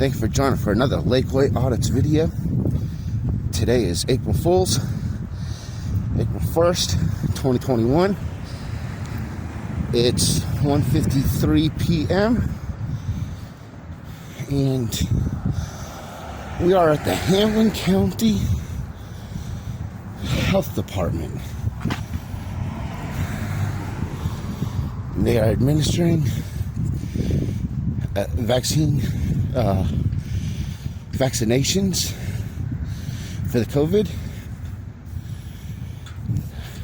Thank you for joining for another Lakeway Audits video. Today is April Fool's, April 1st, 2021. It's 1:53 p.m. and we are at the Hamblen County Health Department. They are administering vaccinations for the COVID,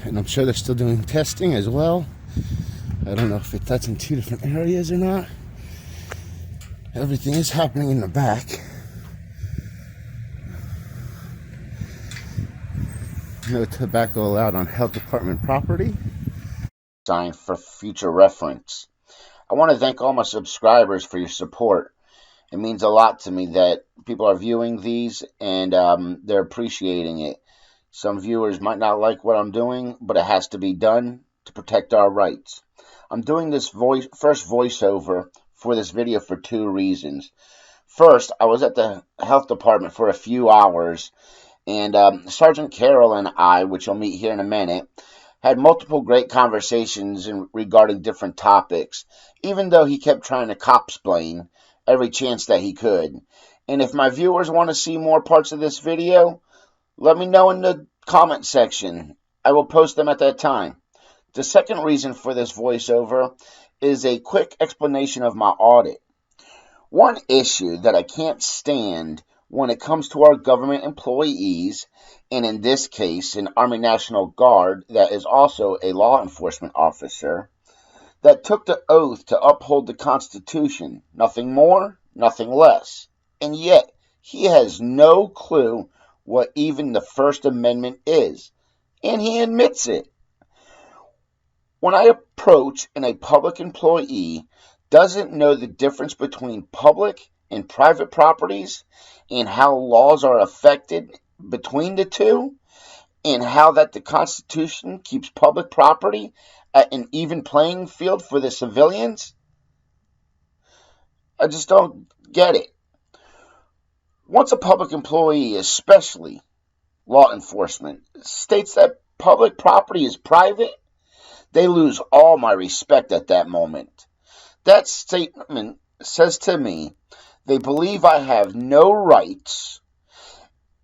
and I'm sure they're still doing testing as well. I don't know if that's in two different areas or not. Everything is happening in the back. No tobacco allowed on health department property. Sign for future reference. I want to thank all my subscribers for your support. It means a lot to me that people are viewing these and they're appreciating it. Some viewers might not like what I'm doing, but it has to be done to protect our rights. I'm doing this first voiceover for this video for two reasons. First, I was at the health department for a few hours, and Sergeant Carroll and I, which you'll meet here in a minute, had multiple great conversations regarding different topics, even though he kept trying to cop-splain every chance that he could. And if my viewers want to see more parts of this video, let me know in the comment section. I will post them at that time. The second reason for this voiceover is a quick explanation of my audit. One issue that I can't stand when it comes to our government employees, and in this case, an Army National Guard that is also a law enforcement officer, that took the oath to uphold the Constitution, nothing more, nothing less. And yet, he has no clue what even the First Amendment is, and he admits it. When I approach and a public employee doesn't know the difference between public and private properties, and how laws are affected between the two, and how that the Constitution keeps public property at an even playing field for the civilians, I just don't get it. Once a public employee, especially law enforcement, states that public property is private, they lose all my respect at that moment. That statement says to me they believe I have no rights,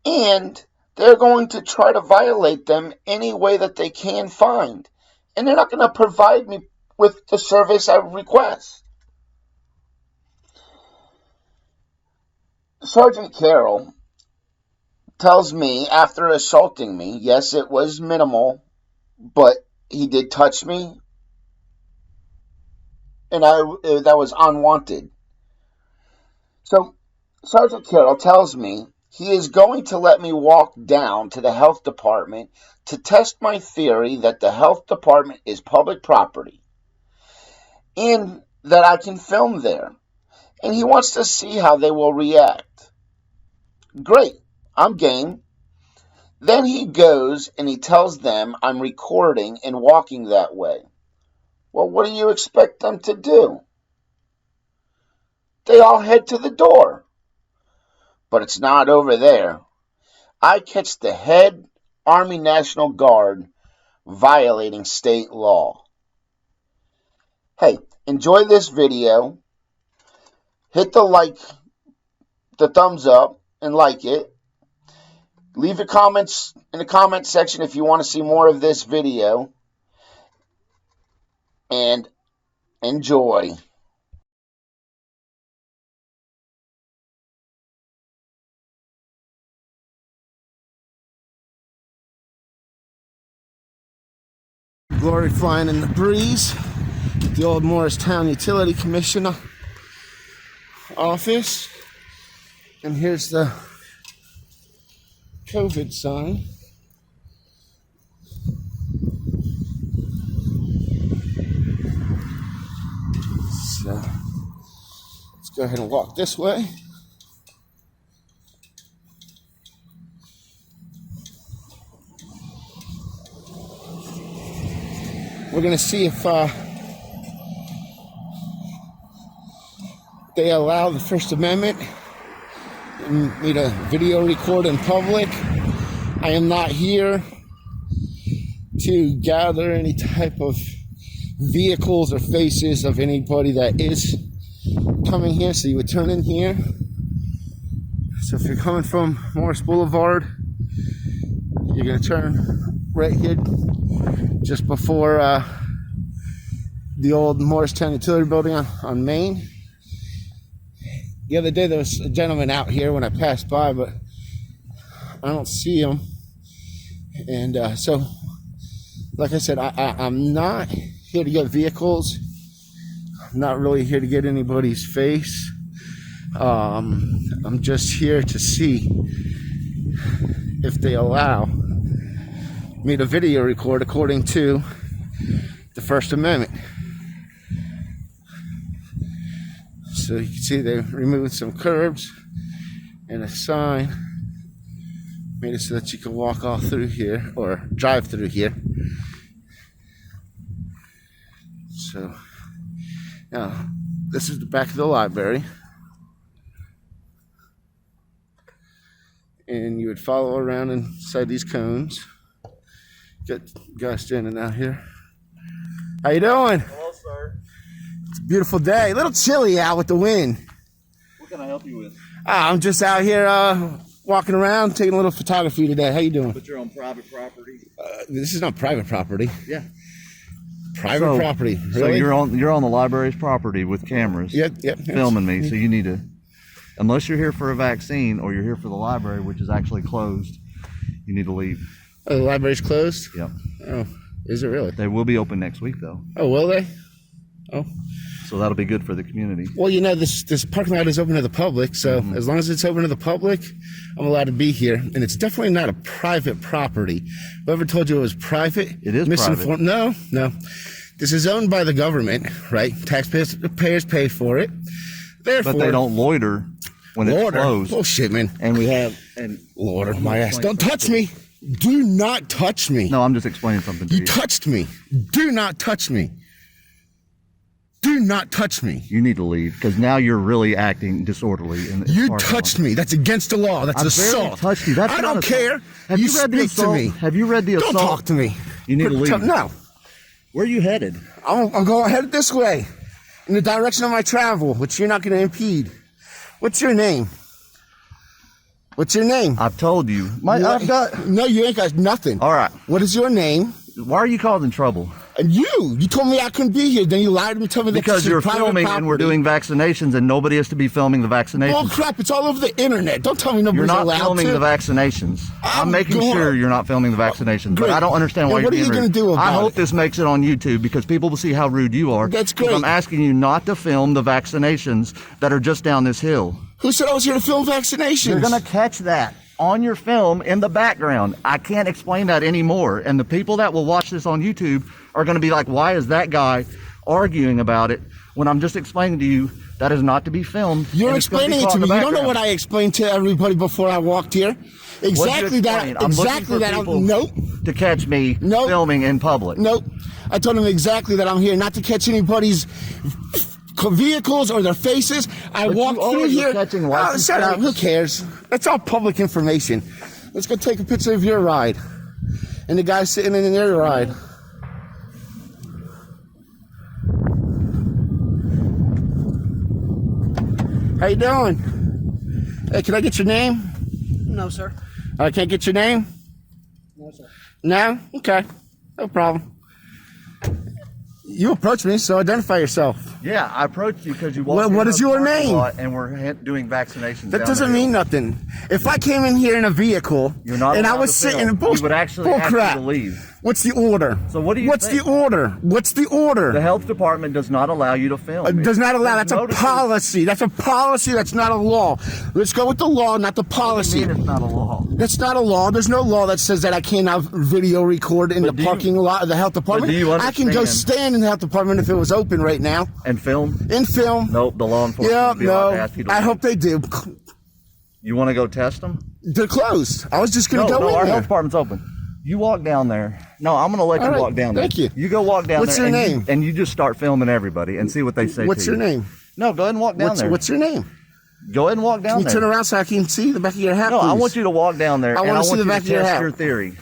and they're going to try to violate them any way that they can find. And they're not going to provide me with the service I request. Sergeant Carroll tells me after assaulting me, yes, it was minimal, but he did touch me, and that was unwanted. So Sergeant Carroll tells me he is going to let me walk down to the health department to test my theory that the health department is public property and that I can film there. And he wants to see how they will react. Great, I'm game. Then he goes and he tells them I'm recording and walking that way. Well, what do you expect them to do? They all head to the door. But it's not over there. I catch the head Army National Guard violating state law. Hey, enjoy this video. Hit the thumbs up and like it. Leave your comments in the comment section if you want to see more of this video. And enjoy. Glory flying in the breeze. The old Morristown Utility Commission office. And here's the COVID sign. So let's go ahead and walk this way. We're going to see if they allow the First Amendment me to video record in public. I am not here to gather any type of vehicles or faces of anybody that is coming here. So you would turn in here. So if you're coming from Morris Boulevard, you're going to turn right here just before the old Morristown Utility Building on Main. The other day there was a gentleman out here when I passed by, but I don't see him. And so, like I said, I'm not here to get vehicles. I'm not really here to get anybody's face. I'm just here to see if they allow me to video record according to the First Amendment. So you can see they removed some curbs and a sign, made it so that you can walk all through here or drive through here. So now this is the back of the library, and you would follow around inside these cones. Got guys standing out here. How you doing? Hello, sir. It's a beautiful day. A little chilly out with the wind. What can I help you with? I'm just out here walking around, taking a little photography today. How you doing? But you're on private property. This is not private property. Yeah. Private property. Really? So you're on the library's property with cameras. Yep. Filming me. So you need to, unless you're here for a vaccine or you're here for the library, which is actually closed, you need to leave. Oh, the library's closed? Yep. Oh, is it really? They will be open next week though. Oh, will they? Oh. So that'll be good for the community. Well, you know, this parking lot is open to the public, so as long as it's open to the public, I'm allowed to be here. And it's definitely not a private property. Whoever told you it was private? It is misinformed. private. No. This is owned by the government, right? Taxpayers pay for it. Therefore, But they don't loiter when it's closed. Bullshit, man. And we have Loiter my ass. Don't touch me. Do not touch me. No, I'm just explaining something to you. You touched me. Do not touch me. Do not touch me. You need to leave because now you're really acting disorderly. You touched me. That's against the law. That's assault. Touched you. That's I not don't care. Have you read the speak to assault? me. Have you read the assault? Don't talk to me. You need to leave. No. Where are you headed? I'm going headed this way, in the direction of my travel, which you're not going to impede. What's your name? What's your name? I've told you. I've got. No, you ain't got nothing. All right. What is your name? Why are you causing trouble? And you told me I couldn't be here. Then you lied to me, told me that Because you're filming and we're doing vaccinations, and nobody is to be filming the vaccinations. Oh crap! It's all over the internet. Don't tell me nobody's You're not allowed filming to. the vaccinations. I'm making sure you're not filming the vaccinations, but Great. I don't understand why Now, you're what are being you rude. gonna do about I hope it? this makes it on YouTube because people will see how rude you are. That's 'Cause great. I'm asking you not to film the vaccinations that are just down this hill. Who said I was here to film vaccinations? You're gonna catch that on your film in the background. I can't explain that anymore. And the people that will watch this on YouTube are gonna be like, why is that guy arguing about it when I'm just explaining to you that is not to be filmed? You're explaining it to me. You don't know what I explained to everybody before I walked here. Exactly that. I'm Exactly that. people Nope. to catch me Nope. filming in public. Nope. I told him exactly that I'm here not to catch anybody's vehicles or their faces. I But walked you through always here. are catching license Shut up. plates. Who cares? That's all public information. Let's go take a picture of your ride and the guy sitting in their ride. How you doing? Hey, can I get your name? No, sir. I can't get your name? No, sir. No? Okay. No problem. You approached me, so identify yourself. Yeah, I approached you because you What walked is into the your parking name? lot and we're doing vaccinations. That down doesn't there. mean nothing. If I came in here in a vehicle You're not and I allowed was to film. sitting in bull, You would actually bull ask you crap. to leave. What's the order? So what do you What's think? the order? What's the order? The health department does not allow you to film. It does not allow. There's That's a notices. policy. That's a policy. That's not a law. Let's go with the law, not the What do you policy. mean it's not a law? That's not a law. There's no law that says that I cannot video record in the do you- parking lot of the health department. do you I can go understand- stand in the health department if it was open right now. And film? In film. Nope, the law enforcement Yeah, would be allowed to no. ask you to I leave. hope they do. You want to go test them? They're closed. I was just going to No, go in our there. health department's open. You walk down there. No, I'm going to let All you right, walk down there. thank you. You go walk down What's there. your and name? and you just start filming everybody and see what they say What's to your you. name? No, go ahead and walk down there. What's your name? Go ahead and walk down Can you there. turn around so I can see the back of your hat? No, I please? want you to walk down there. I and want to see the you back of your test hat. your theory.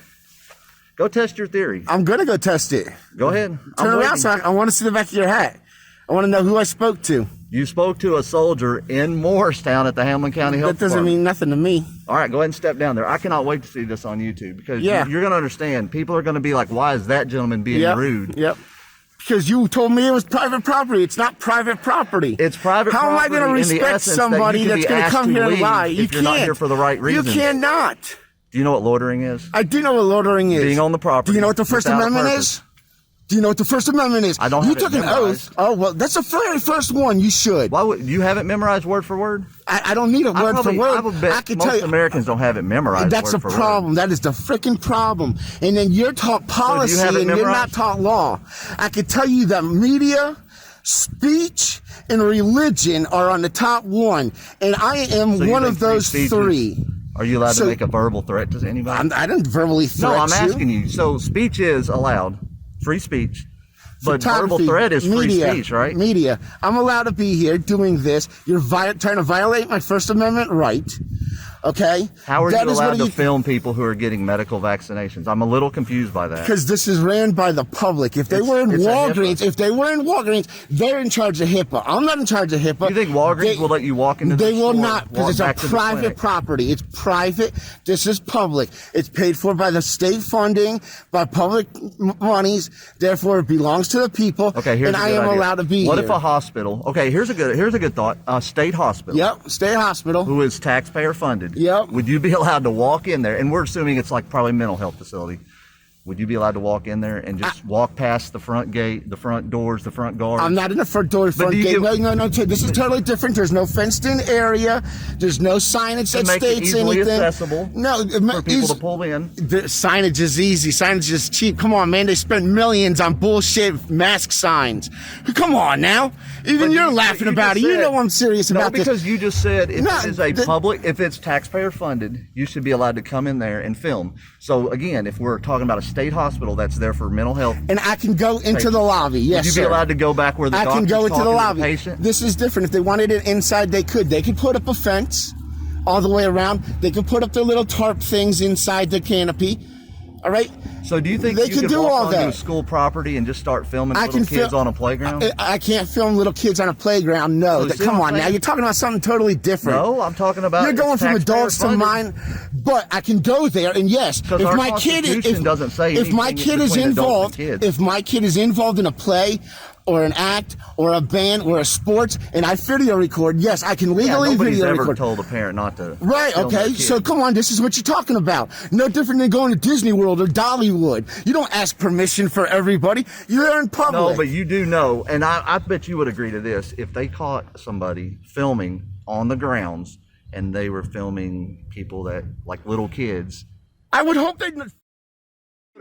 Go test your theory. I'm gonna go test it. Go ahead. Turn around so I want to see the back of your hat. I want to know who I spoke to. You spoke to a soldier in Morristown at the Hamblen County Health Department. That doesn't mean nothing to me. All right, go ahead and step down there. I cannot wait to see this on YouTube because Yeah. you're going to understand. People are going to be like, why is that gentleman being rude? Yep. Because you told me it was private property. It's not private property. It's private How property. am I going to in the respect essence somebody that you that's can be going to asked come to here and leave lie? You if you're not can't. here for the right reasons. You cannot. Do you know what loitering is? I do know what loitering is. Being on the property. Do you know what the First without a Amendment purpose. is? Do you know what the First Amendment is? I don't You have it took an memorized. oath. Oh, well, that's the very first one. You should. Why would you have it memorized word for word? I don't need a word for word. I would bet I can most tell you. Americans don't have it memorized. That's the word for problem. Word. That is the freaking problem. And then you're taught policy have it and you're not memorized? taught law. I can tell you that media, speech, and religion are on the top one. And I am So you one think of those free speech three. Are you allowed So- to make a verbal threat to anybody? I didn't verbally threat No, I'm you. asking you. So speech is allowed, free speech, but verbal Photography, threat is free media, speech, right? Media. I'm allowed to be here doing this. You're trying to violate my First Amendment right. Okay? How are That you is allowed what to you- film people who are getting medical vaccinations? I'm a little confused by that. Because this is ran by the public. If they were in it's a Walgreens, they're in charge of HIPAA. I'm not in charge of HIPAA. You think Walgreens will let you walk into the They will store, not, because walk it's back a to the private clinic? property. It's private. This is public. It's paid for by the state funding, by public monies. Therefore, it belongs to the people. Okay, here's and a I good am idea. allowed to be What here. if a hospital? Okay, here's a good thought. A state hospital. Yep, state hospital. Who is taxpayer funded? Yep. Would you be allowed to walk in there? And we're assuming it's like probably a mental health facility. Would you be allowed to walk in there and just walk past the front gate, the front doors, the front guards? I'm not in the front door, front do you gate. give- No. This is totally different. There's no fenced-in area. There's no signage that make it states easily anything. accessible No, for people to pull in. The signage is easy. Signage is cheap. Come on, man. They spent millions on bullshit mask signs. Come on now. Even But you're you- laughing you about it. just You said- know I'm serious No, about this. because you just said if No, it is a the- public, if it's taxpayer funded, you should be allowed to come in there and film. So again, if we're talking about a state hospital that's there for mental health, And I can go into the lobby. Yes, would you sir. be allowed to go back where the I can doctor's go into the talking to lobby. patient? This is different. If they wanted it inside, they could. They could put up a fence all the way around. They could put up their little tarp things inside the canopy. All right. So do you think They you can could do walk all onto that. a school property and just start filming I little can kids film on a playground? I can't film little kids on a playground. No, So see come what on I'm now. saying? You're talking about something totally different. No, I'm talking about You're going it's from adults to taxpayer mine, but I can go there. And yes, Because if our my kid, Constitution doesn't say if my anything kid is between adults and involved, kids. if my kid is involved in a play or an act or a band or a sports, and I video record, yes, I can Yeah, legally nobody's video ever record. told a parent not to. Right, film their okay, kid. so come on, this is what you're talking about. No different than going to Disney World or Dollywood. You don't ask permission for everybody. You're in public. No, but you do know, and I bet you would agree to this. If they caught somebody filming on the grounds and they were filming people that, like little kids, I would hope they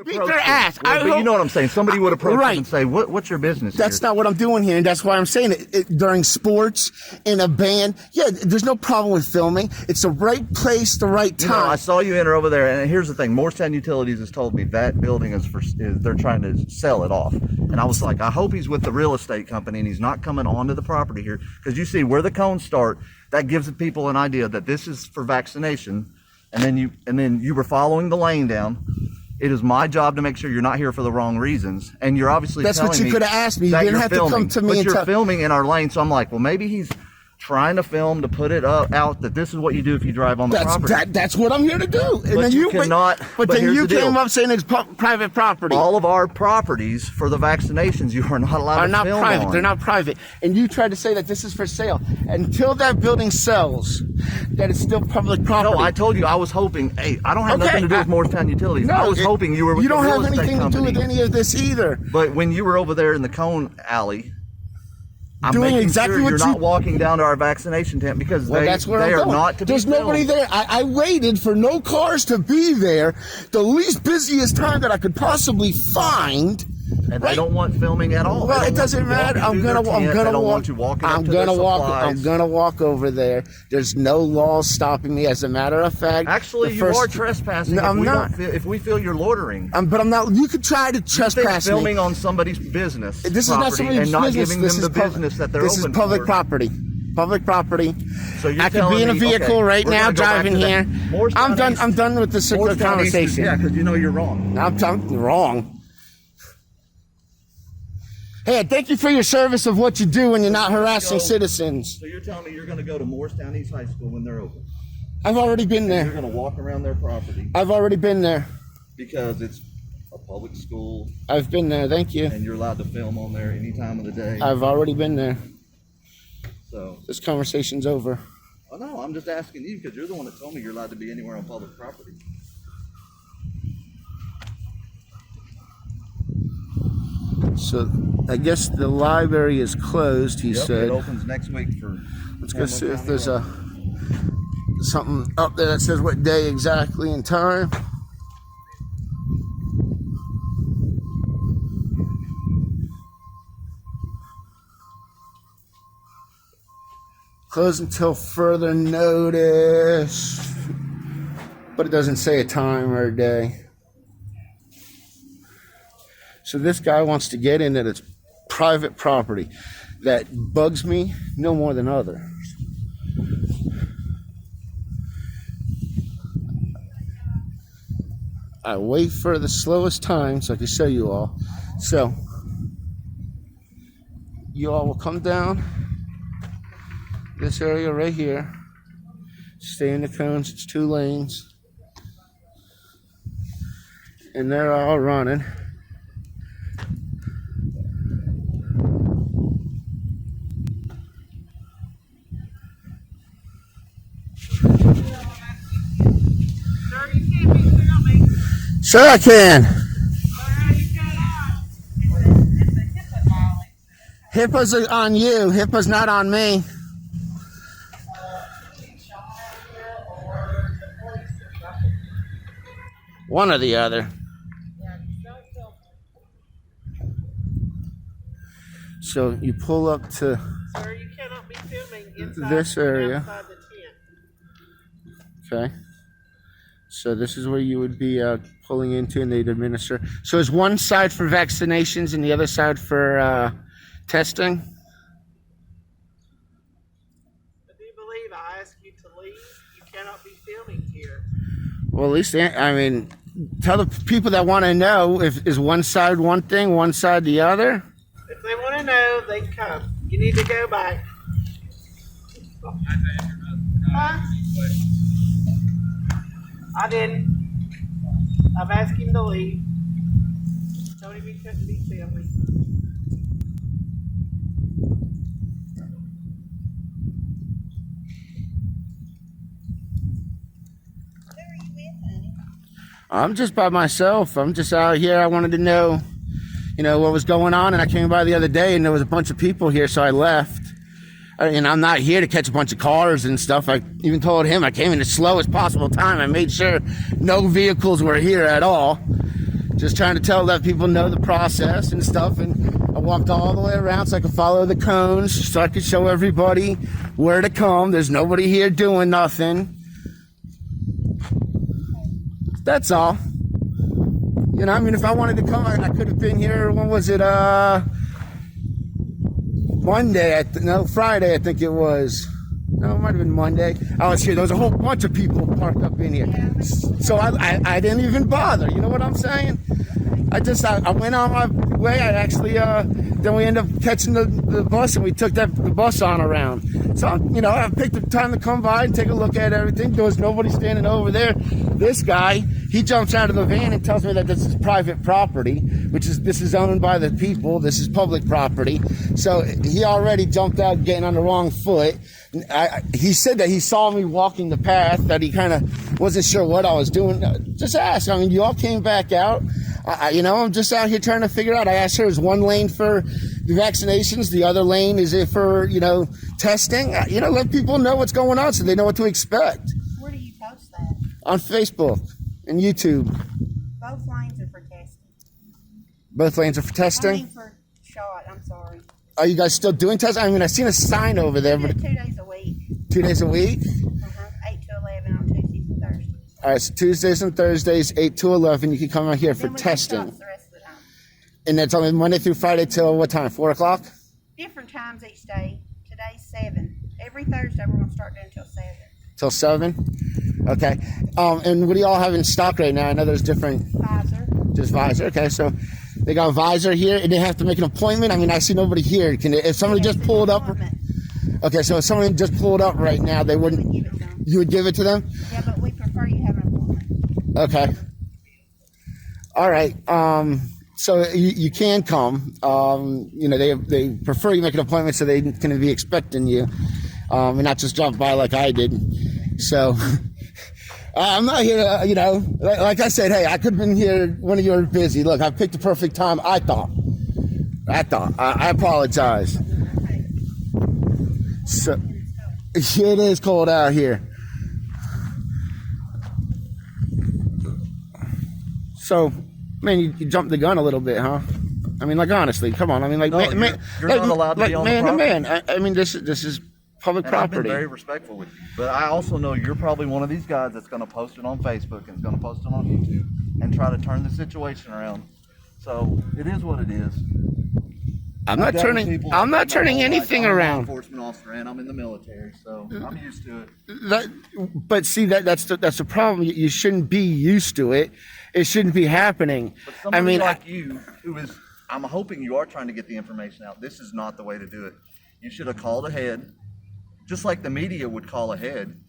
beat their ass. But you know what I'm saying? Somebody would approach Right. them and say, "What's your business?" That's here? not what I'm doing here, and that's why I'm saying it during sports, in a band. Yeah, there's no problem with filming. It's the right place, the right You know, time. I saw you enter over there, and here's the thing: Morristown Utilities has told me that building is they're trying to sell it off, and I was like, I hope he's with the real estate company and he's not coming onto the property here, because you see where the cones start. That gives the people an idea that this is for vaccination, and then you were following the lane down. It is my job to make sure you're not here for the wrong reasons, and you're obviously That's what telling you me could have asked me. You that didn't you're have to come filming, to me but and you're tell. filming in our lane. So I'm like, well, maybe he's trying to film to put it out that this is what you do if you drive on the property. That's what I'm here to do. And But then you cannot- But but then here's you the deal. came up saying it's private property. All of our properties for the vaccinations, you are not allowed Are to not film private. on. They're not private. And you tried to say that this is for sale. Until that building sells, that it's still public property. No, I told you I was hoping. Hey, I don't have Okay, nothing to do with Morristown Utilities. No, I was hoping you were with You don't the real have estate anything to do company. with any of this either. But when you were over there in the cone alley, I'm Doing making exactly sure what you're you- not walking down to our vaccination tent because Well, they that's where are I'm going. not to There's be nobody filmed. there. I waited for no cars to be there. The least busiest time that I could possibly find. And Right. they don't want filming at all. Well, They it don't doesn't want you matter. walking I'm through their gonna tent. They don't walk. want you walking up I'm to their gonna walk. supplies. I'm gonna walk over there. There's no law stopping me. As a matter of fact, Actually, the you first- are trespassing. No, if I'm we not. Don't feel, if we feel you're loitering. But I'm not. You could try to You think trespass me. filming on somebody's business. This is not property somebody's and not business. giving This them is the business that they're This open is public for. property. Public property. So you're I could telling be in a me- vehicle okay, right we're now gonna go back driving to here. that. Morristown I'm done. East- I'm done with the circular Morristown East is- conversation. Yeah, because you know you're wrong. I'm wrong. Hey, thank you for your service of what you do when you're not harassing citizens. So you're telling me you're going to go to Morristown East High School when they're open? I've already been You're there. going to walk around their property I've already been there. because it's a public school I've been there. Thank you. and you're allowed to film on there any time of the day. I've already been there. So, This conversation's over. oh no, I'm just asking you because you're the one that told me you're allowed to be anywhere on public property. So I guess the library is closed, he Yep, said. it opens next week for. Let's go see if there's something up there that says what day exactly and time. Closed until further notice. But it doesn't say a time or a day. So this guy wants to get in that it's private property. That bugs me no more than others. I wait for the slowest time so I can show you all. So you all will come down this area right here. Stay in the cones. It's 2 lanes. And they're all running. Sure I can. HIPAA's on you. HIPAA's not on me. One or the other. So you pull up to Sir, you cannot be filming inside this area. outside the tent. Okay. So this is where you would be pulling into and they'd administer. So is one side for vaccinations and the other side for testing? I do believe I asked you to leave. You cannot be filming here. Well, at least, I mean, tell the people that want to know, if is one side one thing, one side the other? If they want to know, they can come. You need to go back. Huh? I didn't. I've asked him to leave. Told him he couldn't be filming. I'm just by myself. I'm just out here. I wanted to know, what was going on. And I came by the other day and there was a bunch of people here, so I left. And I'm not here to catch a bunch of cars and stuff. I even told him I came in the slowest possible time. I made sure no vehicles were here at all. Just trying to let people know the process and stuff. And I walked all the way around so I could follow the cones, so I could show everybody where to come. There's nobody here doing nothing. That's all. If I wanted to come, I could have been here. When was it? Monday, Friday, I think it was. No, it might have been Monday. I was here. There was a whole bunch of people parked up in here. So I didn't even bother. You know what I'm saying? I went on my way. I actually, then we ended up catching the bus and we took the bus on around. So, I picked the time to come by and take a look at everything. There was nobody standing over there. This guy, he jumps out of the van and tells me that this is private property, this is owned by the people. This is public property. So he already jumped out getting on the wrong foot. He said that he saw me walking the path, that he kind of wasn't sure what I was doing. Just ask. You all came back out. I'm just out here trying to figure out. I asked her, is one lane for the vaccinations? The other lane, is it for, testing? Let people know what's going on so they know what to expect. Where do you post that? On Facebook and YouTube. Both lanes are for testing. Both lanes are for I testing? mean for shot, I'm sorry. Are you guys still doing testing? I've seen a sign over there. We do But it 2 days a week. 2 days a week? 8 to 11 on Tuesdays and Thursdays. All right, so Tuesdays and Thursdays, 8 to 11, you can come out here for Then we do testing. shots the rest of the time. And that's only Monday through Friday till what time? 4 o'clock? Different times each day. Today's 7. every Thursday we're gonna start doing till 7. Till 7? Okay. And what do y'all have in stock right now? I know there's different, Visor. just visor. Okay, so they got a visor here, and they have to make an appointment. I mean, I see nobody here. If somebody just pulled up, okay, so if someone just pulled up right now, they We would wouldn't. give it to them. You would give it to them? Yeah, but we prefer you have an appointment. Okay. All right. So you can come. You know, they prefer you make an appointment so they can be expecting you, and not just drop by like I did. So I'm not here to, you know, like I said, hey, I could have been here when you were busy. Look, I picked the perfect time. I thought. I apologize. So it is cold out here. So, man, you jumped the gun a little bit, huh? I mean, like, honestly, come on. I mean, like, No, you're not allowed to be on the man to property. man. I mean, this is public And I've been property. very respectful with you, but I also know you're probably one of these guys that's going to post it on Facebook and is going to post it on YouTube and try to turn the situation around. So it is what it is. I'm not turning anything I'm a law around. enforcement officer and I'm in the military, so I'm used to it. But see, that's the problem. You shouldn't be used to it. It shouldn't be happening. But somebody I mean, like you, who is, I'm hoping you are trying to get the information out. This is not the way to do it. You should have called ahead, just like the media would call ahead.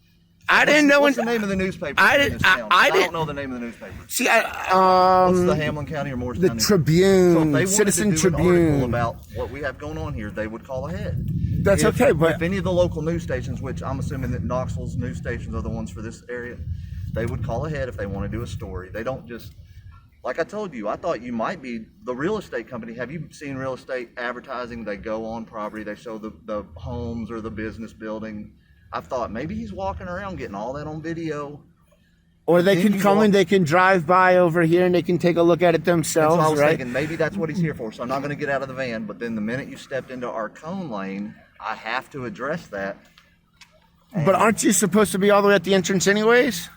I didn't know. What's the name of the newspaper? I in didn't. this town? I I didn't don't know the name of the newspaper. see. What's the Hamblen County or Morris The County? Tribune, So if they wanted Citizen to do an article Tribune. about what we have going on here, they would call ahead. That's If- okay, but if any of the local news stations, which I'm assuming that Knoxville's news stations are the ones for this area, they would call ahead if they want to do a story. They don't just, like I told you, I thought you might be the real estate company. Have you seen real estate advertising? They go on property, they show the homes or the business building. I thought maybe he's walking around getting all that on video. or they then can you come walk- and they can drive by over here and they can take a look at it And so I themselves, was right? thinking maybe that's what he's here for. So I'm not going to get out of the van. But then the minute you stepped into our cone lane, I have to address that. But aren't you supposed to be all the way at the entrance anyways?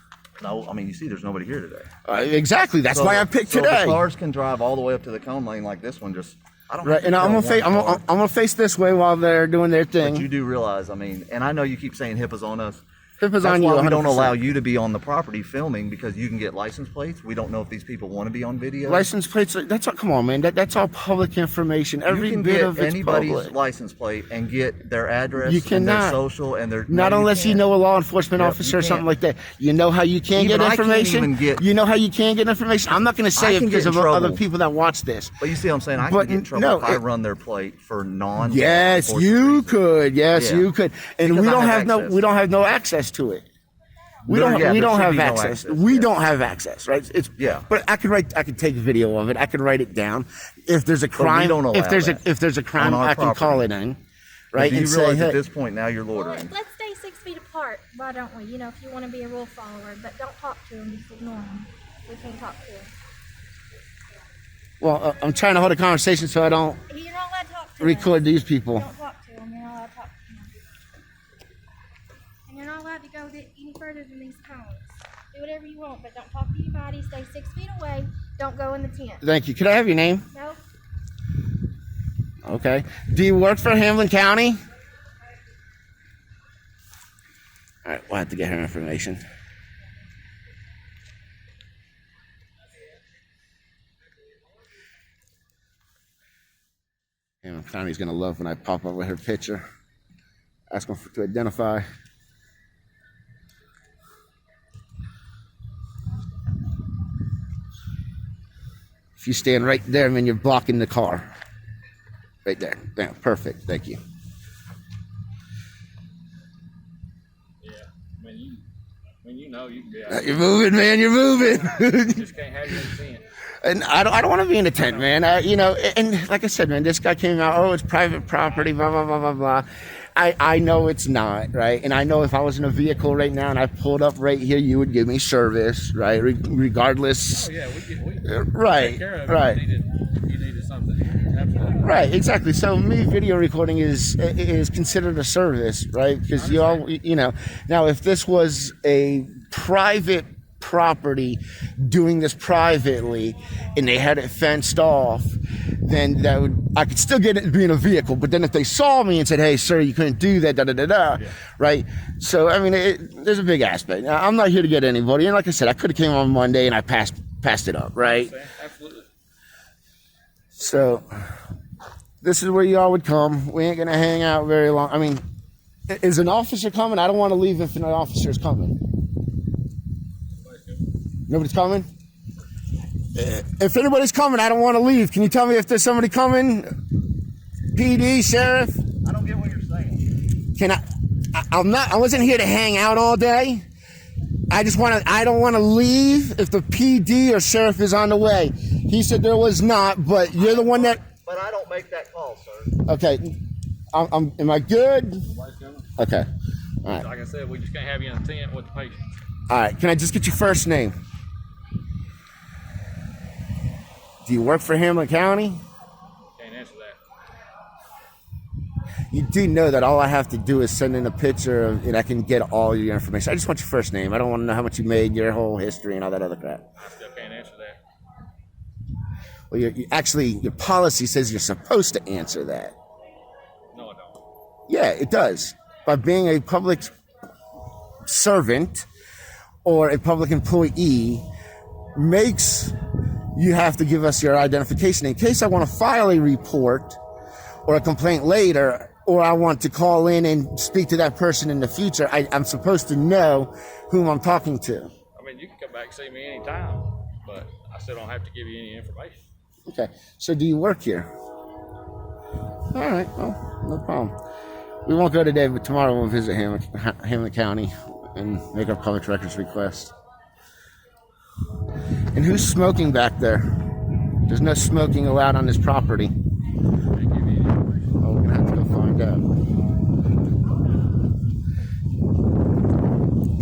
No, I mean, you see, there's nobody here today. Exactly. That's why I picked so today. The cars can drive all the way up to the cone lane like this one. Just I don't. Right, and I'm gonna face this way while they're doing their But you thing. do realize, I mean, and I know you keep saying HIPAA's on us. HIPAA's That's on you. why we don't 100%. allow you to be on the property filming because you can get license plates. We don't know if these people want to be on video. License plates. That's all. Come on, man. That's all public information. Every you can bit get of it's anybody's public. license plate and get their address You and their cannot. social and their. Not no, unless you can't. know a law enforcement Yep, officer you or something can't. like that. You know how you can Even get I can't information. even get- You know how you can get information. I'm not going to say I it can because get of in trouble. other people that watch this. But you see what I'm saying? I But can get in trouble no, if I it- run their plate for non. Yes, you could. Yes, Yeah. you could. And Because we I don't have have no. access. We don't have no access to it. We There- don't. yeah, we there don't should have be no access. access, We yes. don't have access, right? It's Yeah. But I could take video of it. I could write it down. If there's a crime, don't allow if there's that if there's a crime, on our I can call property. it in, right? Do you And say, realize hey, at this point now you're Well, loitering? let's stay 6 feet apart. Why don't we? You know, if you want to be a rule follower, but don't talk to him. Just ignore him. We can't talk to him. well, I'm trying to hold a conversation so I don't You're not allowed to talk to record these people. him. Don't talk to him. You're not allowed to talk to him. And you're not allowed to go any further than these cones. Do whatever you want, but don't talk to anybody. Stay 6 feet away. Don't go in the tent. Thank you. Could I have your name? No. Okay. Do you work for Hamblen County? All right, we'll have to get her information. Hamblen County's gonna love when I pop up with her picture. Ask them to identify. If you stand right there, man, you're blocking the car. Right there. Yeah, perfect. Thank you. Yeah, when you know you can be out. You're moving, man. You're moving. You just can't have you in the tent. And I don't want to be in a tent, man. You know, and like I said, man, this guy came out. Oh, it's private property. Blah blah blah blah blah. I know it's not, right? And I know if I was in a vehicle right now and I pulled up right here, you would give me service, right? Regardless. Oh yeah, we Right, take care of right. it. You needed something. Absolutely. Right, exactly. So me video recording is considered a service, right? Because you all, you know, now if this was a private property doing this privately and they had it fenced off, then I could still get it being a vehicle. But then if they saw me and said, "Hey, sir, you couldn't do that," right? So I mean, there's a big aspect. Now, I'm not here to get anybody, and like I said, I could have came on Monday and I passed it up, right? Absolutely. So this is where y'all would come. We ain't gonna hang out very long. I mean, is an officer coming? I don't want to leave if an officer is coming. Nobody's coming? If anybody's coming, I don't want to leave. Can you tell me if there's somebody coming? PD, sheriff? I don't get what you're saying. I wasn't here to hang out all day. I don't want to leave if the PD or sheriff is on the way. He said there was not, but you're the one that... But I don't make that call, sir. Okay. Am I good? Nobody's coming. Okay. All right. Like I said, we just can't have you in the tent with the patient. All right. Can I just get your first name? Do you work for Hamblen County? Can't answer that. You do know that all I have to do is send in a picture and I can get all your information. I just want your first name. I don't want to know how much you made, your whole history, and all that other crap. I still can't answer that. Well, your policy says you're supposed to answer that. No, I don't. Yeah, it does. By being a public servant or a public employee makes you have to give us your identification in case I want to file a report or a complaint later, or I want to call in and speak to that person in the future. I'm supposed to know whom I'm talking to. I mean, you can come back and see me anytime, but I still don't have to give you any information. Okay, so do you work here? All right, well, no problem. We won't go today, but tomorrow we'll visit Hamblen County and make our public records request. And who's smoking back there? There's no smoking allowed on this property. Can't give you any information. Well, we're gonna have to go find out.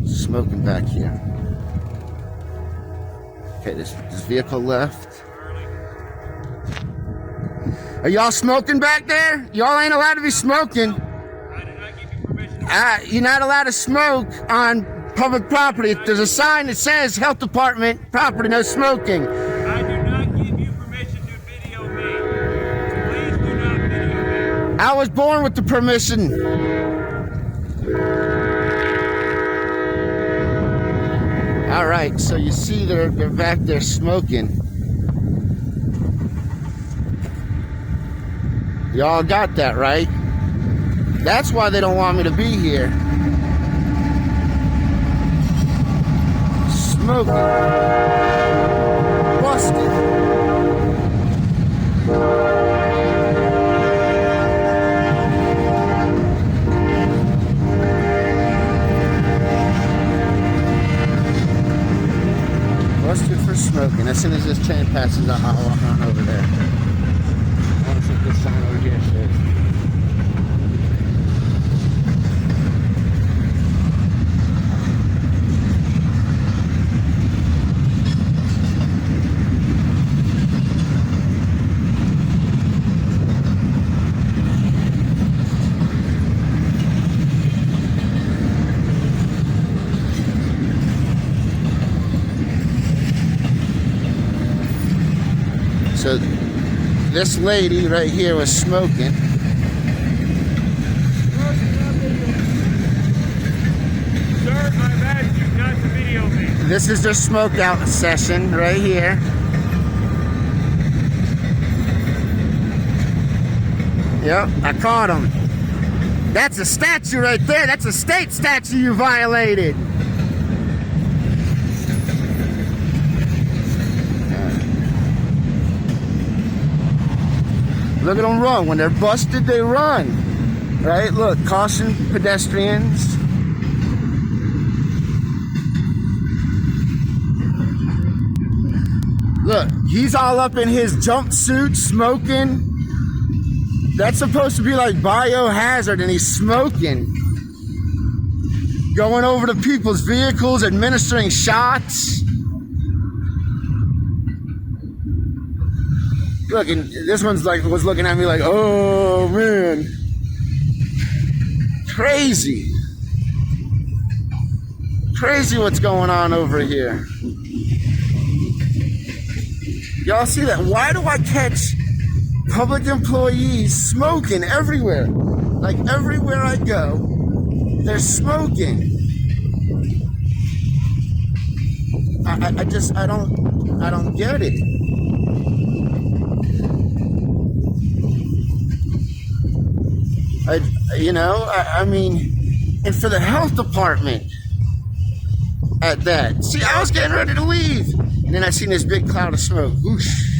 Smoking back here. Okay, this vehicle left. Are y'all smoking back there? Y'all ain't allowed to be smoking. I did not give you permission. You're not allowed to smoke on public property. There's a sign that says Health Department property, no smoking. I do not give you permission to video me. Please do not video me. I was born with the permission. All right, so you see they're back there smoking. Y'all got that, right? That's why they don't want me to be here. Smoking. Busted. Busted for smoking. As soon as this train passes, I'll walk on over there. I want to see this sign over here says. So this lady right here was smoking. Sir, I've asked you not to video me. This is their smoke out session right here. Yep, I caught him. That's a statue right there. That's a state statue you violated. Look at them run. When they're busted, they run. Right? Look, caution pedestrians. Look, he's all up in his jumpsuit smoking. That's supposed to be like biohazard, and he's smoking. Going over to people's vehicles, administering shots. Look, and this one's was looking at me like, oh man. Crazy. Crazy what's going on over here. Y'all see that? Why do I catch public employees smoking everywhere. Like everywhere I go, they're smoking. I don't get it. I mean, and for the health department at that. See, I was getting ready to leave, and then I seen this big cloud of smoke. Whoosh.